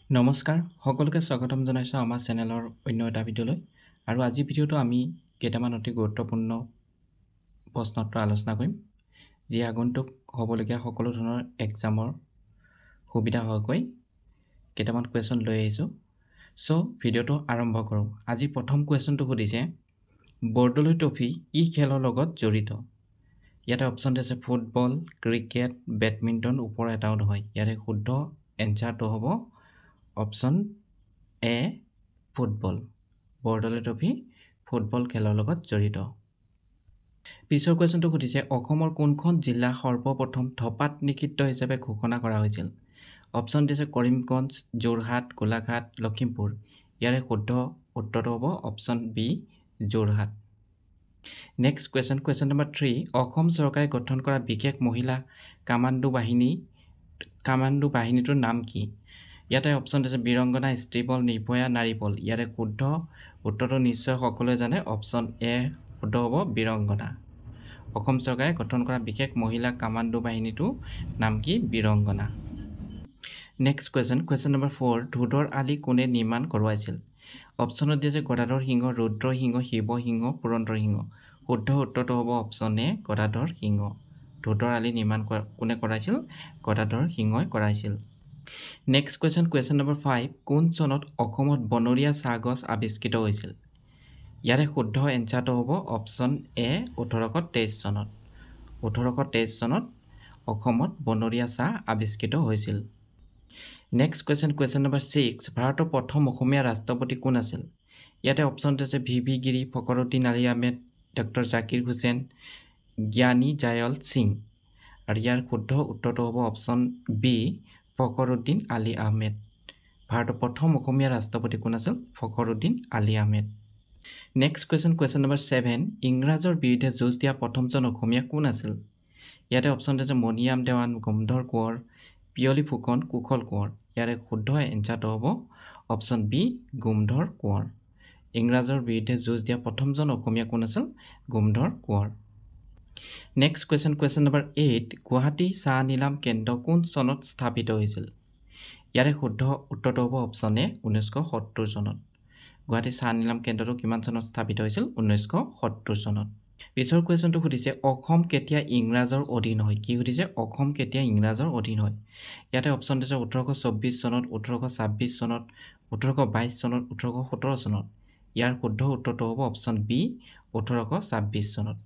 নমস্কাৰ সকলোকে স্বাগতম জনাইছো আমাৰ চেনেলৰ অন্য এটা ভিডিঅ'লৈ আৰু আজি ভিডিঅ'টো আমি কেইটামান অতি গুৰুত্বপূৰ্ণ প্ৰশ্নোত্তৰ আলোচনা কৰিম যি আগন্তুক হ'বলগীয়া সকলো ধৰণৰ এক্সামৰ সুবিধা হোৱাকৈ কেইটামান কুৱেশ্যন লৈ আহিছো সো ভিডিঅ'টো আৰম্ভ কৰোঁ আজি প্ৰথম কুৱেশ্যনটো সুধিছে বৰদলৈ ট্ৰফি কি খেলৰ লগত জড়িত ইয়াতে অপচন আছে ফুটবল ক্ৰিকেট বেডমিণ্টন ওপৰ এটাও নহয় ইয়াৰে শুদ্ধ এনসাৰটো হ'ব অপচন এ ফুটবল বৰদলৈ ট্ৰফি ফুটবল খেলৰ লগত জড়িত পিছৰ কোৱেশ্যনটো সুধিছে অসমৰ কোনখন জিলা সৰ্বপ্ৰথম ধপাত নিষিদ্ধ হিচাপে ঘোষণা কৰা হৈছিল অপচন দিছে কৰিমগঞ্জ যোৰহাট গোলাঘাট লখিমপুৰ ইয়াৰে শুদ্ধ উত্তৰটো হ'ব option B Jorhat next question number 3 Assam চৰকাৰে গঠন কৰা বিশেষ মহিলা কামাণ্ডো বাহিনীটোৰ নাম কি ইয়াতে অপচন আছে বীৰংগনা স্ত্ৰীবল নিৰ্ভয়া নাৰীবল ইয়াৰে শুদ্ধ উত্তৰটো নিশ্চয় সকলোৱে জানে অপচন এ শুদ্ধ হ'ব বীৰংগনা অসম চৰকাৰে গঠন কৰা বিশেষ মহিলা কামাণ্ডো বাহিনীটোৰ নাম কি বীৰংগনা নেক্সট কুৱেশ্যন নম্বৰ 4 ধুধৰ আলি কোনে নিৰ্মাণ কৰোৱাইছিল অপচনত দিছে গদাধৰ সিংহ ৰুদ্ৰ সিংহ শিৱ সিংহ পুৰন্দৰ সিংহ শুদ্ধ উত্তৰটো হ'ব অপচন এ গদাধৰ সিংহ ধুধৰ আলি নিৰ্মাণ কোনে কৰাইছিল গদাধৰ সিংহই কৰাইছিল নেক্সট কুৱেশ্যন নম্বৰ 5 কোন চনত অসমত বনৰীয়া চাহ গছ আৱিষ্কৃত হৈছিল ইয়াৰে শুদ্ধ এনসাৰটো হ'ব অপচন এ 1823 চনত অসমত বনৰীয়া চাহ আৱিষ্কৃত হৈছিল নেক্সট কুৱেশ্যন নম্বৰ 6 ভাৰতৰ প্ৰথম অসমীয়া ৰাষ্ট্ৰপতি কোন আছিল ইয়াতে অপচন আছে ভি গিৰি ফখৰুদ্দিন আলী আহমেদ ডক্টৰ জাকিৰ হুছেইন জ্ঞানী জায়ল সিং আৰু ইয়াৰ শুদ্ধ উত্তৰটো হ'ব অপচন বি ফখৰুদ্দিন আলী আহমেদ ভাৰতৰ প্ৰথম অসমীয়া ৰাষ্ট্ৰপতি কোন আছিল Fakhruddin Ali Ahmed next question number 7 ইংৰাজৰ বিৰুদ্ধে যুঁজ দিয়া প্ৰথমজন অসমীয়া কোন আছিল ইয়াতে অপচন আছে মণিৰাম দেৱান গমধৰ কোঁৱৰ পিয়লি ফুকন কুশল কোঁৱৰ ইয়াৰে শুদ্ধ এনসাৰটো হ'ব অপচন বি গমধৰ কোঁৱৰ ইংৰাজৰ বিৰুদ্ধে যুঁজ দিয়া প্ৰথমজন অসমীয়া কোন আছিল Gomdhar Konwar next question number 8 Guwahati চাহ নিলাম কেন্দ্ৰ কোন চনত স্থাপিত হৈছিল ইয়াৰে শুদ্ধ উত্তৰটো হ'ব অপচন এ 1970 চনত গুৱাহাটী চাহ নিলাম কেন্দ্ৰটো কিমান চনত স্থাপিত হৈছিল 1970 চনত পিছৰ কুৱেশ্যনটো সুধিছে অসম কেতিয়া ইংৰাজৰ অধীন হয় কি সুধিছে অসম কেতিয়া ইংৰাজৰ অধীন হয় ইয়াতে অপচন দিছে 1824 চনত 1826 চনত 1822 চনত 1817 চনত ইয়াৰ শুদ্ধ উত্তৰটো হ'ব অপচন বি 1826 চনত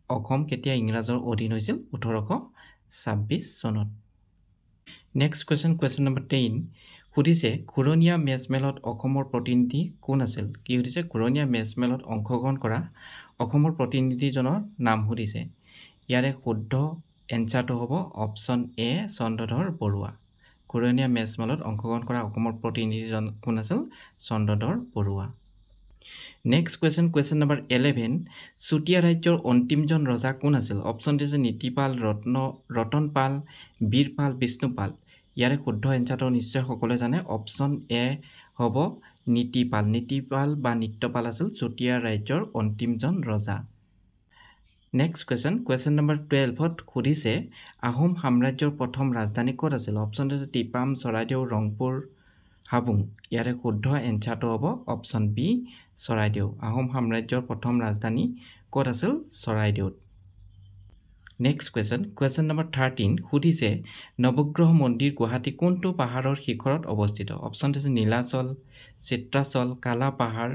অসম কেতিয়া ইংৰাজৰ অধীন হৈছিল 1826 চনত নেক্সট কুৱেশ্যন নম্বৰ 10 সুধিছে ঘূৰণীয়া মেজমেলত অসমৰ প্ৰতিনিধি কোন আছিল কি সুধিছে ঘূৰণীয়া মেজমেলত অংশগ্ৰহণ কৰা অসমৰ প্ৰতিনিধিজনৰ নাম সুধিছে ইয়াৰে শুদ্ধ এনসাৰটো হ'ব অপচন এ চন্দ্ৰধৰ বৰুৱা ঘূৰণীয়া মেজমেলত অংশগ্ৰহণ কৰা অসমৰ প্ৰতিনিধিজন কোন আছিল Chandradhar Barua next question number 11 Chutia ৰাজ্যৰ অন্তিমজন ৰজা কোন আছিল অপচন দিছে নীতিপাল ৰতনপাল বীৰপাল বিষ্ণুপাল ইয়াৰে শুদ্ধ এনসাৰটো নিশ্চয় সকলোৱে জানে অপচন এ হ'ব নীতিপাল বা নিত্যপাল আছিল চুতীয়া ৰাজ্যৰ অন্তিমজন ৰজা নেক্সট কুৱেশ্যন নম্বৰ 12ত সুধিছে আহোম সাম্ৰাজ্যৰ প্ৰথম ৰাজধানী ক'ত আছিল অপচন দিছে টিপাম চৰাইদেউ ৰংপুৰ হাবুং ইয়াৰে শুদ্ধ এনসাৰটো হ'ব অপচন বি চৰাইদেউ আহোম সাম্ৰাজ্যৰ প্ৰথম ৰাজধানী ক'ত আছিল চৰাইদেউত নেক্সট কুৱেশ্যন নম্বৰ 13 সুধিছে নৱগ্ৰহ মন্দিৰ গুৱাহাটী কোনটো পাহাৰৰ শিখৰত অৱস্থিত অপচন দিছে নীলাচল চিত্ৰাচল কালা পাহাৰ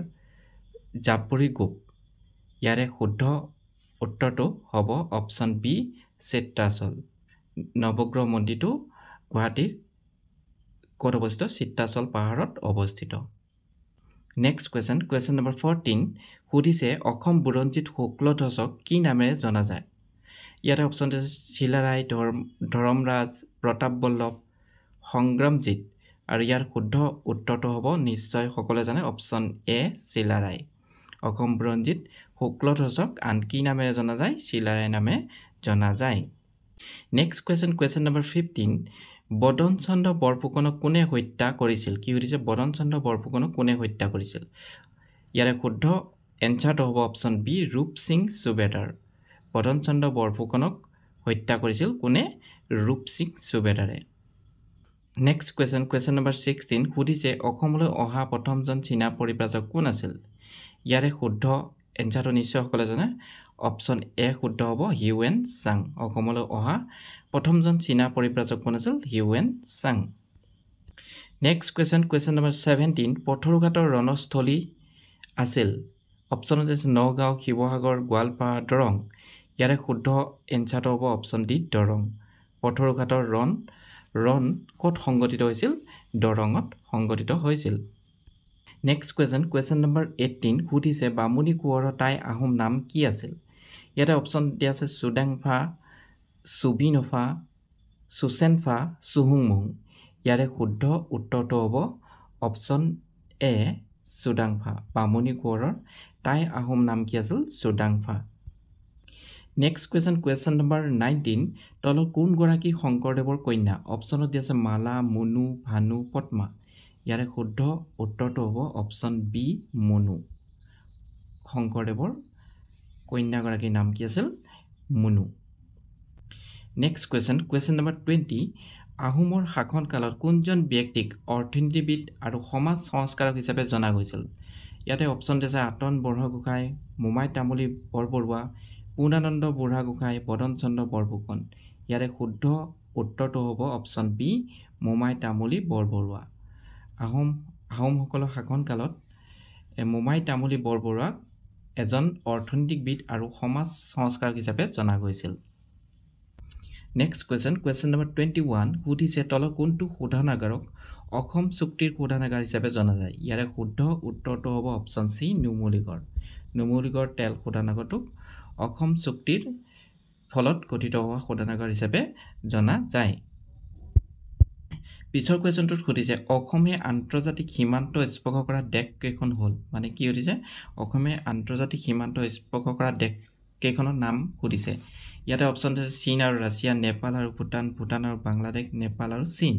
জাপৰি গোপ ইয়াৰে শুদ্ধ উত্তৰটো হ'ব অপচন বি চিত্ৰাচল নৱগ্ৰহ মন্দিৰটো গুৱাহাটীৰ ক'ত অৱস্থিত চিত্ৰাচল পাহাৰত অৱস্থিত নেক্সট কুৱেশ্যন নম্বৰ 14 সুধিছে অসম বুৰঞ্জীত শুক্লধ্বজক কি নামেৰে জনা যায় ইয়াতে অপচন আছে চিলাৰায় ধৰমৰাজ প্ৰতাপ বল্লভ সংগ্ৰামজিত আৰু ইয়াৰ শুদ্ধ উত্তৰটো হ'ব নিশ্চয় সকলোৱে জানে অপচন এ চিলাৰায় অসম বুৰঞ্জীত শুক্লধ্বজক আন কি নামেৰে জনা যায় চিলাৰায় নামে জনা যায় নেক্সট কুৱেশ্যন নম্বৰ 15 বদন চন্দ্ৰ বৰফুকনক কোনে হত্যা কৰিছিল কি সুধিছে বদন চন্দ্ৰ বৰফুকনক কোনে হত্যা কৰিছিল ইয়াৰে শুদ্ধ এনসাৰটো হ'ব অপচন বি ৰূপ সিং সুবেদাৰ বদন চন্দ্ৰ বৰফুকনক হত্যা কৰিছিল কোনে ৰূপ সিং সুবেদাৰে নেক্সট কুৱেশ্যন নম্বৰ 16 সুধিছে অসমলৈ অহা প্ৰথমজন চীনা পৰিব্ৰাজক কোন আছিল ইয়াৰে শুদ্ধ এনচাৰটো নিশ্চয় সকলে জানে অপশ্যন এ শুদ্ধ হ'ব হিউৱেন চাং অসমলৈ অহা প্ৰথমজন চীনা পৰিব্ৰাজক কোন আছিল Hiuen Tsang next question number 17 পথৰুঘাটৰ ৰণস্থলী আছিল অপশ্যনত আছে নগাঁও শিৱসাগৰ গোৱালপাৰা দৰং ইয়াৰে শুদ্ধ এনচাৰটো হ'ব অপশ্যন ডি দৰং পথৰুঘাটৰ ৰণ ক'ত সংগঠিত হৈছিল দৰঙত সংগঠিত হৈছিল নেক্সট কুৱেশ্যন নম্বৰ 18 সুধিছে বামুণী কোঁৱৰৰ টাই আহোম নাম কি আছিল ইয়াতে অপশ্যন দিয়া আছে চুডাংফা চুবিনফা চুচেনফা চুহুংমুং ইয়াৰে শুদ্ধ উত্তৰটো হ'ব অপশ্যন এ চুডাংফা বামুণী কোঁৱৰৰ টাই আহোম নাম কি আছিল চুডাংফা নেক্সট কুৱেশ্যন নম্বৰ 19 তলত কোনগৰাকী শংকৰদেৱৰ কন্যা অপশ্যনত দিয়া আছে মালা মুনু ভানু পদ্মা ইয়াৰে শুদ্ধ উত্তৰটো হ'ব অপশ্যন বি মুনু শংকৰদেৱৰ কন্যাগৰাকীৰ নাম কি আছিল মুনু নেক্সট কুৱেশ্যন নম্বৰ 20 আহোমৰ শাসন কালত কোনজন ব্যক্তিক অৰ্থনীতিবিদ আৰু সমাজ সংস্কাৰক হিচাপে জনা গৈছিল ইয়াতে অপশ্যন দিছে আতন বৰগোহাঁই মোমাই তামুলী বৰবৰুৱা পূৰ্ণানন্দ বুঢ়াগোহাঁই বদন চন্দ্ৰ বৰফুকন ইয়াৰে শুদ্ধ উত্তৰটো হ'ব অপশ্যন বি মোমাই তামুলী বৰবৰুৱা আহোমসকলৰ শাসন কালত মোমাই তামুলী বৰবৰুৱাক এজন অৰ্থনীতিবিদ আৰু সমাজ সংস্কাৰক হিচাপে জনা গৈছিল নেক্সট কুৱেশ্যন নম্বৰ 21 সুধিছে তলৰ কোনটো শোধনাগাৰক অসম চুক্তিৰ শোধনাগাৰ হিচাপে জনা যায় ইয়াৰে শুদ্ধ উত্তৰটো হ'ব অপশ্যন চি নুমলীগড় তেল শোধনাগাৰটোক অসম চুক্তিৰ ফলত গঠিত হোৱা শোধনাগাৰ হিচাপে জনা যায় পিছৰ কুৱেশ্যনটোত সুধিছে অসমে আন্তৰ্জাতিক সীমান্ত স্পৰ্শ কৰা দেশ কেইখন হ'ল মানে কি সুধিছে অসমে আন্তৰ্জাতিক সীমান্ত স্পৰ্শ কৰা দেশ কেইখনৰ নাম সুধিছে ইয়াতে অপশ্যন আছে চীন আৰু ৰাছিয়া নেপাল আৰু ভূটান আৰু বাংলাদেশ নেপাল আৰু চীন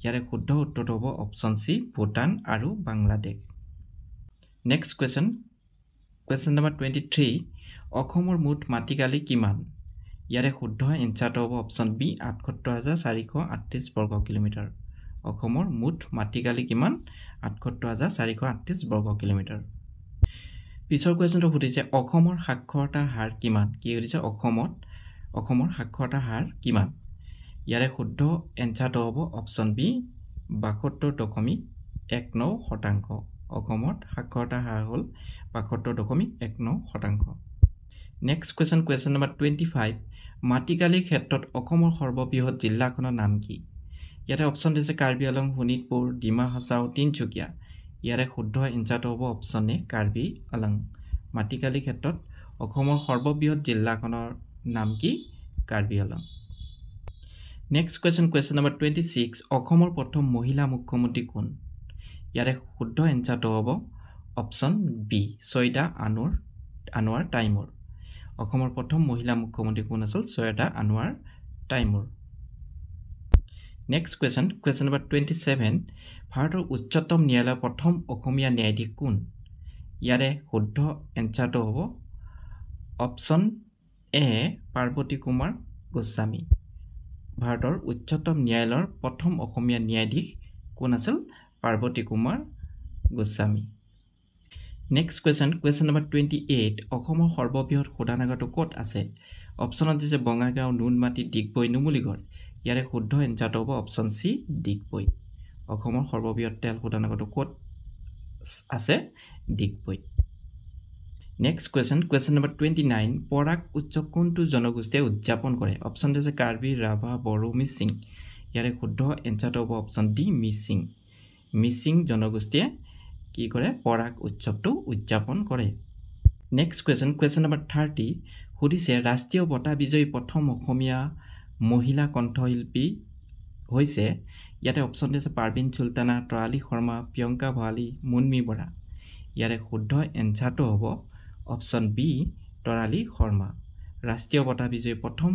ইয়াৰে শুদ্ধ উত্তৰটো হ'ব অপশ্যন চি ভূটান আৰু বাংলাদেশ নেক্সট কুৱেশ্যন নম্বৰ 23 অসমৰ মুঠ মাটিকালি কিমান ইয়াৰে শুদ্ধ এনচাৰটো হ'ব অপশ্যন বি ৭৮,৪৩৮ বৰ্গ কিলোমিটাৰ অসমৰ মুঠ মাটিকালি কিমান ৭৮,৪৩৮ বৰ্গ কিলোমিটাৰ পিছৰ কুৱেশ্যনটো সুধিছে অসমৰ সাক্ষৰতা হাৰ কিমান কি সুধিছে অসমৰ সাক্ষৰতা হাৰ কিমান ইয়াৰে শুদ্ধ এনচাৰটো হ'ব অপশ্যন বি ৭২.19% অসমত সাক্ষৰতা হাৰ হ'ল ৭২.19%। নেক্সট কুৱেশ্যন নম্বৰ 25 মাটিকালিৰ ক্ষেত্ৰত অসমৰ সৰ্ববৃহৎ জিলাখনৰ নাম কি ইয়াতে অপশ্যন দিছে কাৰ্বি আংলং শোণিতপুৰ ডিমা হাছাও তিনিচুকীয়া ইয়াৰে শুদ্ধ এনচাৰটো হ'ব অপশ্যন এ কাৰ্বি আংলং মাটিকালিৰ ক্ষেত্ৰত অসমৰ সৰ্ববৃহৎ জিলাখনৰ নাম কি Karbi Anglong next question number 26 অসমৰ প্ৰথম মহিলা মুখ্যমন্ত্ৰী কোন ইয়াৰে শুদ্ধ এনচাৰটো হ'ব অপশ্যন বি ছয়দা আনোৱাৰ টাইমুৰ অসমৰ প্ৰথম মহিলা মুখ্যমন্ত্ৰী কোন আছিল Syeda Anowara Taimur next question number 27 ভাৰতৰ উচ্চতম ন্যায়ালয়ৰ প্ৰথম অসমীয়া ন্যায়াধীশ কোন ইয়াৰে শুদ্ধ এনচাৰটো হ'ব অপশ্যন এ পাৰ্বতী কুমাৰ গোস্বামী ভাৰতৰ উচ্চতম ন্যায়ালয়ৰ প্ৰথম অসমীয়া ন্যায়াধীশ কোন আছিল Parbati Kumar Goswami next question number 28 অসমৰ সৰ্ববৃহৎ শোধনাগাৰটো ক'ত আছে অপশ্যনত দিছে বঙাইগাঁও নুনমাটি ডিগবৈ নুমলীগড় ইয়াৰে শুদ্ধ এনচাৰটো হ'ব অপশ্যন চি ডিগবৈ অসমৰ সৰ্ববৃহৎ তেল শোধনাগাৰটো ক'ত আছে ডিগবৈ নেক্সট কুৱেশ্যন নম্বৰ 29 পৰাগ উৎসৱ কোনটো জনগোষ্ঠীয়ে উদযাপন কৰে অপশ্যন দিছে কাৰ্বি ৰাভা বড়ো মিচিং ইয়াৰে শুদ্ধ এনচাৰটো হ'ব অপশ্যন ডি মিচিং জনগোষ্ঠীয়ে কি কৰে পৰাগ উৎসৱটো উদযাপন কৰে নেক্সট কুৱেশ্যন নম্বৰ 30 সুধিছে ৰাষ্ট্ৰীয় বঁটা বিজয়ী প্ৰথম অসমীয়া মহিলা কণ্ঠশিল্পী হৈছে ইয়াতে অপশ্যন দিছে পাৰ্বিন চুলতানা তৰালী শৰ্মা প্ৰিয়ংকা ভৰালী মুনমী বৰা ইয়াৰে শুদ্ধ এনচাৰটো হ'ব অপশ্যন বি তৰালী শৰ্মা ৰাষ্ট্ৰীয় বঁটা বিজয়ী প্ৰথম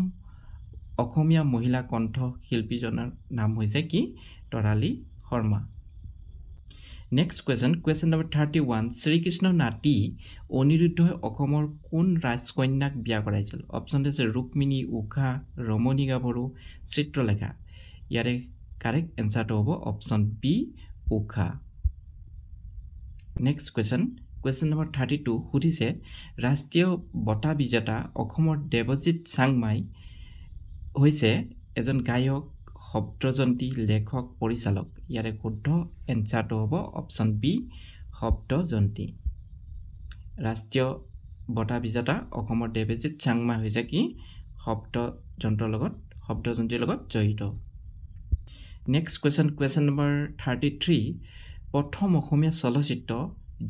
অসমীয়া মহিলা কণ্ঠশিল্পীজনৰ নাম হৈছে কি Tarali Sharma next question number 31 শ্ৰীকৃষ্ণৰ নাতি অনিৰুদ্ধই অসমৰ কোন ৰাজকন্যাক বিয়া কৰাইছিল অপশ্যন দিছে ৰুক্মিণী উষা ৰমণী গাভৰু চিত্ৰলেখা ইয়াৰে কাৰেক্ট এনসাৰটো হ'ব option B Ukha next question number 32 সুধিছে ৰাষ্ট্ৰীয় বঁটা বিজেতা অসমৰ দেৱজিৎ চাংমাই হৈছে এজন গায়ক শব্দজন্তী লেখক পৰিচালক ইয়াৰে শুদ্ধ এনসাৰটো হ'ব অপশন বি শব্দজন্তী ৰাষ্ট্ৰীয় বঁটা বিজেতা অসমৰ দেৱজিৎ চাংমাই হৈছে কি শব্দজন্তীৰ লগত জড়িত নেক্সট question number 33 প্ৰথম অসমীয়া চলচ্চিত্ৰ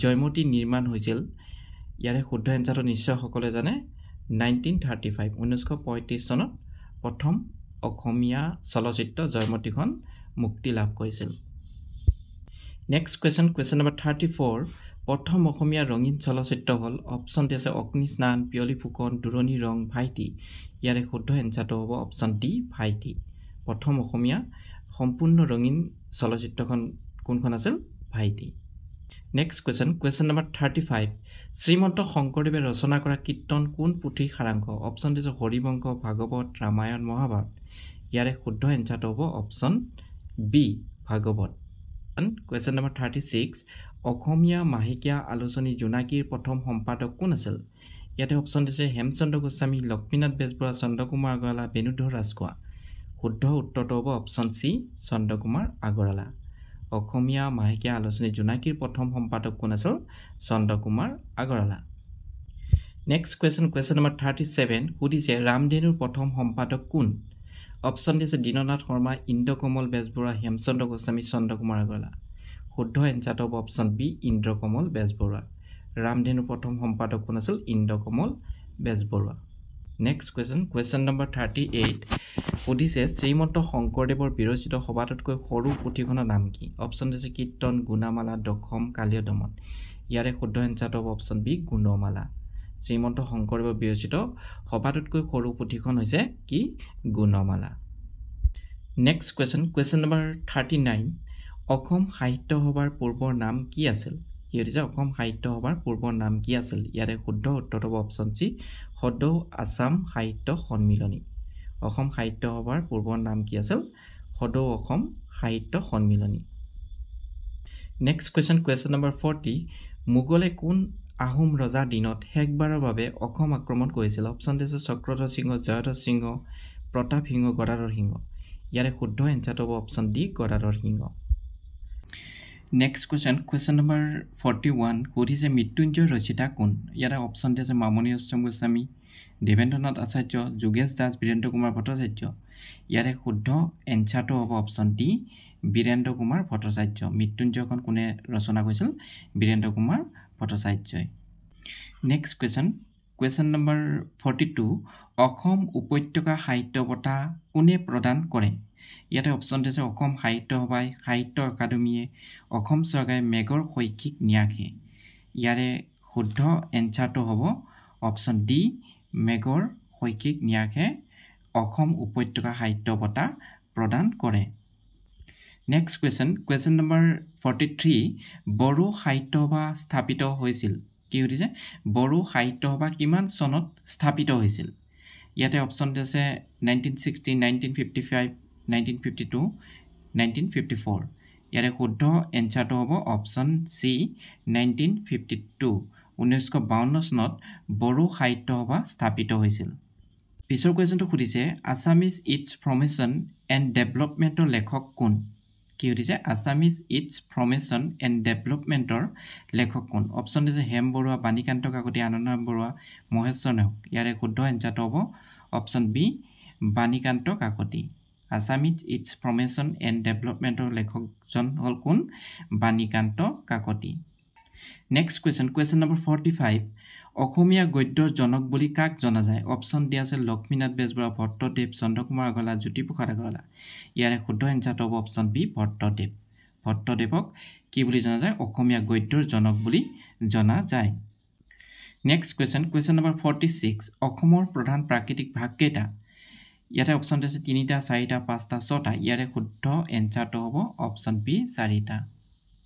জয়মতী নিৰ্মাণ হৈছিল ইয়াৰে শুদ্ধ এনসাৰটো নিশ্চয় সকলোৱে জানে 1935 চনত প্ৰথম অসমীয়া চলচ্চিত্ৰ জয়মতীখন মুক্তি লাভ কৰিছিল নেক্সট question number 34 প্ৰথম অসমীয়া ৰঙীন চলচ্চিত্ৰ হ'ল অপচন আছে অগ্নিস্নান পিয়লি ফুকন দুৰণী ৰং ভাইটি ইয়াৰে শুদ্ধ এনসাৰটো হ'ব অপচন ডি ভাইটি প্ৰথম অসমীয়া সম্পূৰ্ণ ৰঙীন চলচ্চিত্ৰখন কোনখন আছিল ভাইটি নেক্সট question number 35 শ্ৰীমন্ত শংকৰদেৱে ৰচনা কৰা কীৰ্তন কোন পুথিৰ সাৰাংশ অপচন আছে হৰিবংশ ভাগৱত ৰামায়ণ মহাভাৰত ইয়াৰে শুদ্ধ এনসাৰটো হ'ব option B Bhagavat question number 36 Asomiya মাহেকীয়া আলোচনী জোনাকীৰ প্ৰথম সম্পাদক কোন আছিল ইয়াতে অপচন আছে হেমচন্দ্ৰ গোস্বামী লক্ষ্মীনাথ বেজবৰুৱা চন্দ্ৰকুমাৰ আগৰৱালা বেণুধৰ ৰাজখোৱা শুদ্ধ উত্তৰটো হ'ব অপচন চি চন্দ্ৰকুমাৰ আগৰৱালা অসমীয়া মাহেকীয়া আলোচনী জোনাকীৰ প্ৰথম সম্পাদক কোন আছিল Chandra Kumar Agarwala next question number 37 সুধিছে ৰামধেনুৰ প্ৰথম সম্পাদক কোন অপচন আছে দীননাথ শৰ্মা ইন্দ্ৰকমল বেজবৰুৱা হেমচন্দ্ৰ গোস্বামী চন্দ্ৰকুমাৰ আগৰৱালা শুদ্ধ এনসাৰটো হ'ব অপচন বি ইন্দ্ৰকমল বেজবৰুৱা ৰামধেনুৰ প্ৰথম সম্পাদক কোন আছিল ইন্দ্ৰকমল বেজবৰুৱা নেক্সট question number 38 সুধিছে শ্ৰীমন্ত শংকৰদেৱৰ বিৰচিত সবাতোতকৈ সৰু পুথিখনৰ নাম কি অপচন আছে কীৰ্তন গুণমালা দশম কালীয় দমন ইয়াৰে শুদ্ধ এনসাৰটো হ'ব অপচন বি গুণমালা শ্ৰীমন্ত শংকৰদেৱৰ বিৰচিত সবাতোতকৈ সৰু পুথিখন হৈছে কি Gunamala next question number 39 Assam সাহিত্য সভাৰ পূৰ্বৰ নাম কি আছিল কি হৈছে অসম সাহিত্য সভাৰ পূৰ্বৰ নাম কি আছিল ইয়াৰে শুদ্ধ উত্তৰটো হ'ব অপচন চি সদৌ আসাম সাহিত্য সন্মিলনী অসম সাহিত্য সভাৰ পূৰ্বৰ নাম কি আছিল সদৌ অসম সাহিত্য সন্মিলনী নেক্সট question number 40 মোগলে কোন আহোম ৰজাৰ দিনত শেষবাৰৰ বাবে অসম আক্ৰমণ কৰিছিল অপচন আছে চক্ৰধৰ সিংহ জয়ধ্বজ সিংহ প্ৰতাপ সিংহ গদাধৰ সিংহ ইয়াৰে শুদ্ধ এনসাৰটো হ'ব অপচন ডি গদাধৰ সিংহ নেক্সট question number 41 সুধিছে মৃত্যুঞ্জয় ৰচিতা কোন ইয়াৰে অপচন আছে মামনি ৰয়ছম গোস্বামী দেৱেন্দ্ৰনাথ আচাৰ্য যোগেশ দাস বীৰেন্দ্ৰ কুমাৰ ভট্টাচাৰ্য ইয়াৰে শুদ্ধ এনসাৰটো হ'ব অপচন ডি বীৰেন্দ্ৰ কুমাৰ ভট্টাচাৰ্য মৃত্যুঞ্জয়খন কোনে ৰচনা কৰিছিল বীৰেন্দ্ৰ কুমাৰ ভট্টাচাৰ্যই নেক্সট question number 42 অসম উপত্যকা সাহিত্য বঁটা কোনে প্ৰদান কৰে ইয়াতে অপচন আছে অসম সাহিত্য সভাই সাহিত্য একাডেমীয়ে অসম চৰকাৰে মেগৰ শৈক্ষিক ন্যাসে ইয়াৰে শুদ্ধ এনসাৰটো হ'ব অপচন ডি মেগৰ শৈক্ষিক ন্যাসে অসম উপত্যকা সাহিত্য বঁটা প্ৰদান কৰে নেক্সট question number 43 বড়ো সাহিত্য সভা স্থাপিত হৈছিল কি সুধিছে বড়ো সাহিত্য সভা কিমান চনত স্থাপিত হৈছিল ইয়াতে অপচন আছে 1960 1955 1952 1954 ইয়াৰে শুদ্ধ এনসাৰটো হ'ব অপচন চি 1952 1952 চনত বড়ো সাহিত্য সভা স্থাপিত হৈছিল পিছৰ কুৱেশ্যনটো সুধিছে আছামিজ ইটছ ফৰ্মেশ্যন এণ্ড ডেভেলপমেণ্টৰ লেখক কোন কি সুধিছে আছামিজ ইটছ ফৰ্মেশ্যন এণ্ড ডেভেলপমেণ্টৰ লেখক কোন অপচন আছে হেম বৰুৱা বাণীকান্ত কাকতি আনন্দৰাম বৰুৱা মহেশ্বৰ নেওগ ইয়াৰে শুদ্ধ এনসাৰটো হ'ব option B Banikanta Kakati Assamese its formation and ডেভেলপমেণ্টৰ লেখকজন হ'ল কোন Banikanta Kakati next question number 45 Asomiya গদ্যৰ জনক বুলি কাক জনা যায় অপচন দিয়া আছে লক্ষ্মীনাথ বেজবৰুৱা ভট্টদেৱ চন্দ্ৰকুমাৰ আগৰৱালা জ্যোতিপ্ৰসাদ আগৰৱালা ইয়াৰে শুদ্ধ এনসাৰটো হ'ব অপচন বি ভট্টদেৱক কি বুলি জনা যায় অসমীয়া গদ্যৰ জনক বুলি জনা যায় নেক্সট question number 46 অসমৰ প্ৰধান প্ৰাকৃতিক ভাগ কেইটা ইয়াতে অপচন আছে 3টা 4টা 5টা 6টা ইয়াৰে শুদ্ধ এনসাৰটো হ'ব অপচন বি 4টা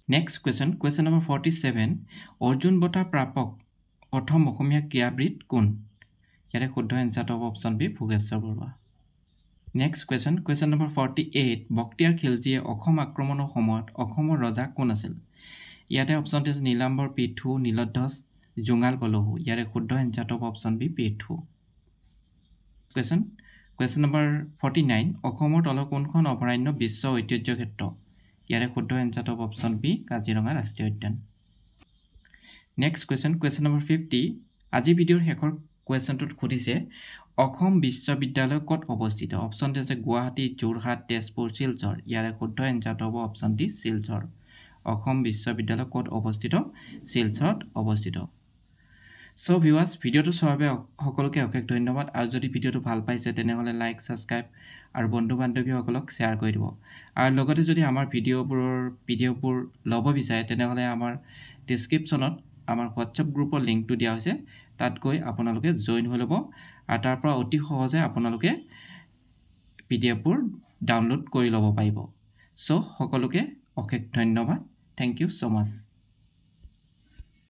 নেক্সট question number 47 অৰ্জুন বঁটা প্ৰাপক প্ৰথম অসমীয়া ক্ৰীড়াবিদ কোন ইয়াৰে শুদ্ধ এনসাৰটো হ'ব option B Bhogeswar Baruah next question number 48 Bakhtiyar খিলজীয়ে অসম আক্ৰমণৰ সময়ত অসমৰ ৰজা কোন আছিল ইয়াতে অপশ্যনটো আছে নীলাম্বৰ পৃথু নীলধ্বজ জোঙাল বলহু ইয়াৰে শুদ্ধ এনচাৰটো হ'ব option B Prithu question number 49 অসমৰ তলৰ কোনখন অভয়াৰণ্য বিশ্ব ঐতিহ্য ক্ষেত্ৰ ইয়াৰে শুদ্ধ এনচাৰটো হ'ব অপশ্যন বি কাজিৰঙা ৰাষ্ট্ৰীয় উদ্যান নেক্সট কুৱেশ্যন নম্বৰ 50 আজি ভিডিঅ'ৰ শেষৰ কুৱেশ্যনটোত সুধিছে অসম বিশ্ববিদ্যালয় ক'ত অৱস্থিত অপশ্যনটো আছে গুৱাহাটী যোৰহাট তেজপুৰ শিলচৰ ইয়াৰে শুদ্ধ এনচাৰটো হ'ব অপশ্যন ডি শিলচৰ অসম বিশ্ববিদ্যালয় ক'ত অৱস্থিত শিলচৰত অৱস্থিত সো ভিউয়াৰ্স ভিডিঅ'টো চোৱাৰ বাবে সকলোকে অশেষ ধন্যবাদ আৰু যদি ভিডিঅ'টো ভাল পাইছে তেনেহ'লে লাইক সাবস্ক্ৰাইব আৰু বন্ধু বান্ধৱীসকলক শ্বেয়াৰ কৰি দিব আৰু লগতে যদি আমাৰ ভিডিঅ'বোৰ ল'ব বিচাৰে তেনেহ'লে আমাৰ ডেছক্ৰিপশ্যনত আমাৰ হোৱাটছআপ গ্ৰুপৰ লিংকটো দিয়া হৈছে তাত গৈ আপোনালোকে জয়েন হৈ ল'ব আৰু তাৰ পৰা অতি সহজে আপোনালোকে পিডিএফবোৰ ডাউনলোড কৰি ল'ব পাৰিব সো সকলোকে অশেষ ধন্যবাদ থ্যাংক ইউ সো মাচ